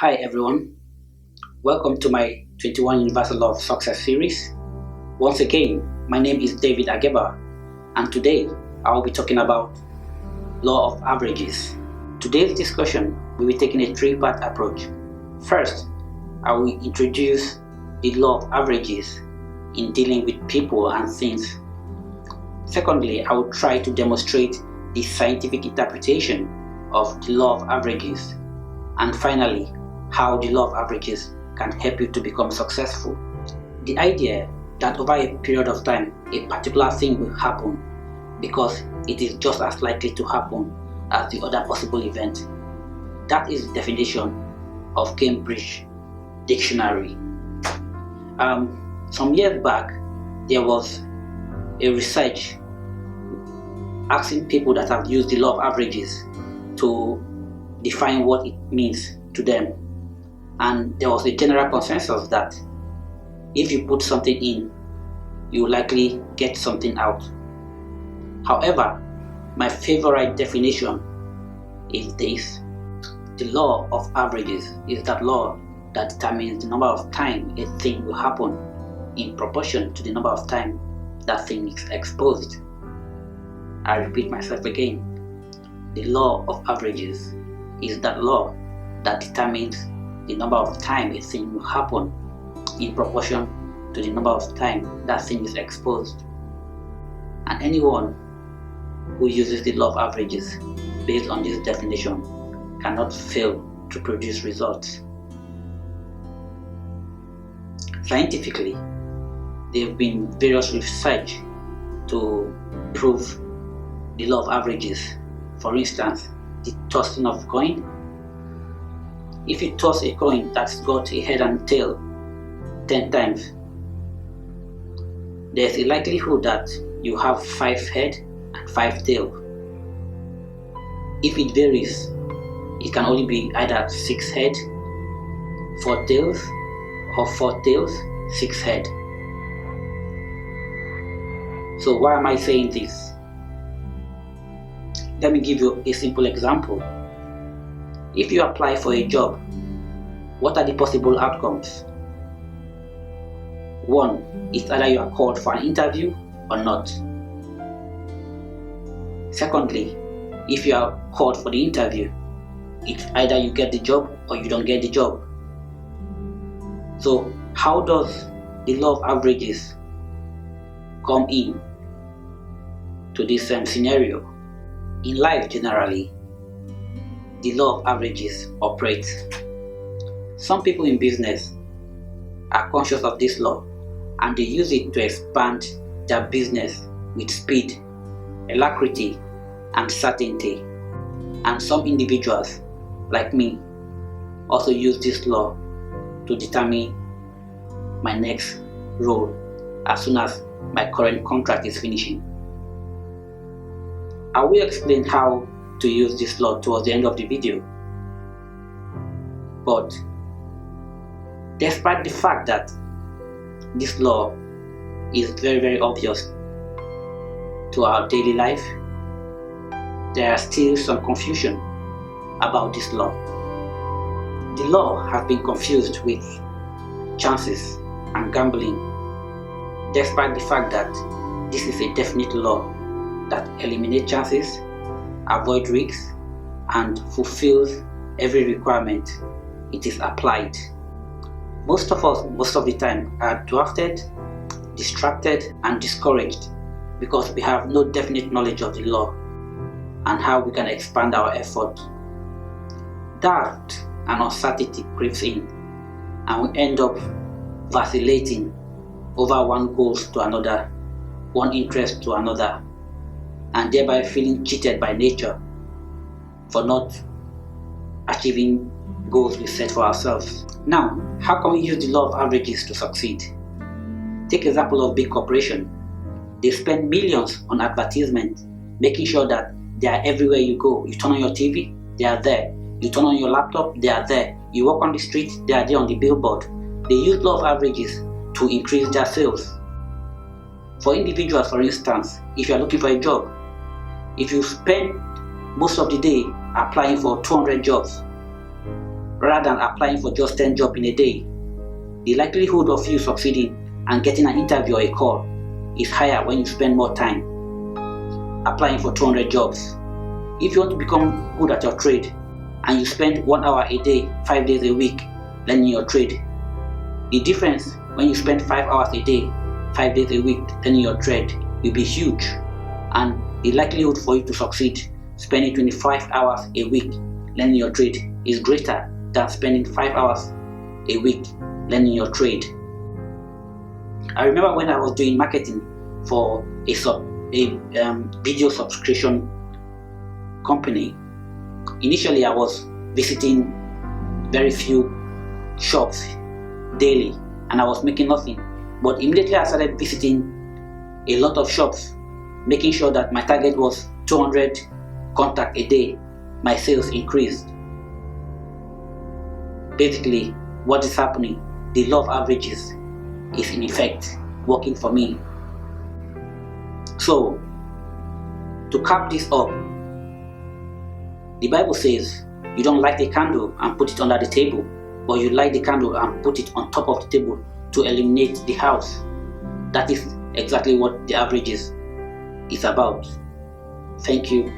Hi everyone, welcome to my 21 Universal Law of Success series. Once again, my name is David Ageba, and today I will be talking about Law of Averages. Today's discussion will be taking a three-part approach. First, I will introduce the Law of Averages in dealing with people and things. Secondly, I will try to demonstrate the scientific interpretation of the Law of Averages. And finally, how the law of averages can help you to become successful. The idea that over a period of time a particular thing will happen because it is just as likely to happen as the other possible event. That is the definition of Cambridge Dictionary. Some years back, there was a research asking people that have used the law of averages to define what it means to them. And there was a general consensus that if you put something in, you will likely get something out. However, my favorite definition is this. The law of averages is that law that determines the number of time a thing will happen in proportion to the number of time that thing is exposed. I repeat myself again. The law of averages is that law that determines the number of time a thing will happen in proportion to the number of time that thing is exposed. And anyone who uses the law of averages based on this definition cannot fail to produce results. Scientifically, there have been various research to prove the law of averages. For instance, the tossing of coin. If you toss a coin that's got a head and tail 10 times, there's a likelihood that you have 5 head and 5 tail. If it varies, it can only be either 6 head, 4 tails, or 4 tails, 6 head. So why am I saying this? Let me give you a simple example. If you apply for a job, what are the possible outcomes? 1, it's either you are called for an interview or not. Secondly, if you are called for the interview, it's either you get the job or you don't get the job. So how does the law of averages come in to this scenario? In life generally, the law of averages operates. Some people in business are conscious of this law and they use it to expand their business with speed, alacrity, and certainty. And some individuals, like me, also use this law to determine my next role as soon as my current contract is finishing. I will explain how to use this law towards the end of the video. But despite the fact that this law is very obvious to our daily life, there is still some confusion about this law. The law has been confused with chances and gambling, despite the fact that this is a definite law that eliminates chances, avoid risks, and fulfills every requirement it is applied. Most of us, most of the time, are drafted, distracted, and discouraged because we have no definite knowledge of the law and how we can expand our effort. Doubt and uncertainty creeps in, and we end up vacillating over one goal to another, one interest to another, and thereby feeling cheated by nature for not achieving goals we set for ourselves. Now, how can we use the law of averages to succeed? Take example of big corporation. They spend millions on advertisement, making sure that they are everywhere you go. You turn on your TV, they are there. You turn on your laptop, they are there. You walk on the street, they are there on the billboard. They use law of averages to increase their sales. For individuals, for instance, if you are looking for a job, if you spend most of the day applying for 200 jobs, rather than applying for just 10 jobs in a day. The likelihood of you succeeding and getting an interview or a call is higher when you spend more time applying for 200 jobs. If you want to become good at your trade and you spend 1 hour a day, 5 days a week learning your trade, the difference when you spend 5 hours a day, 5 days a week learning your trade will be huge, and the likelihood for you to succeed spending 25 hours a week learning your trade is greater than spending 5 hours a week learning your trade. I remember when I was doing marketing for a video subscription company. Initially, I was visiting very few shops daily and I was making nothing. But immediately I started visiting a lot of shops, making sure that my target was 200 contacts a day. My sales increased. Basically, what is happening? The law of averages is in effect working for me. So, to cap this up, the Bible says you don't light a candle and put it under the table, but you light the candle and put it on top of the table to illuminate the house. That is exactly what the averages is about. Thank you.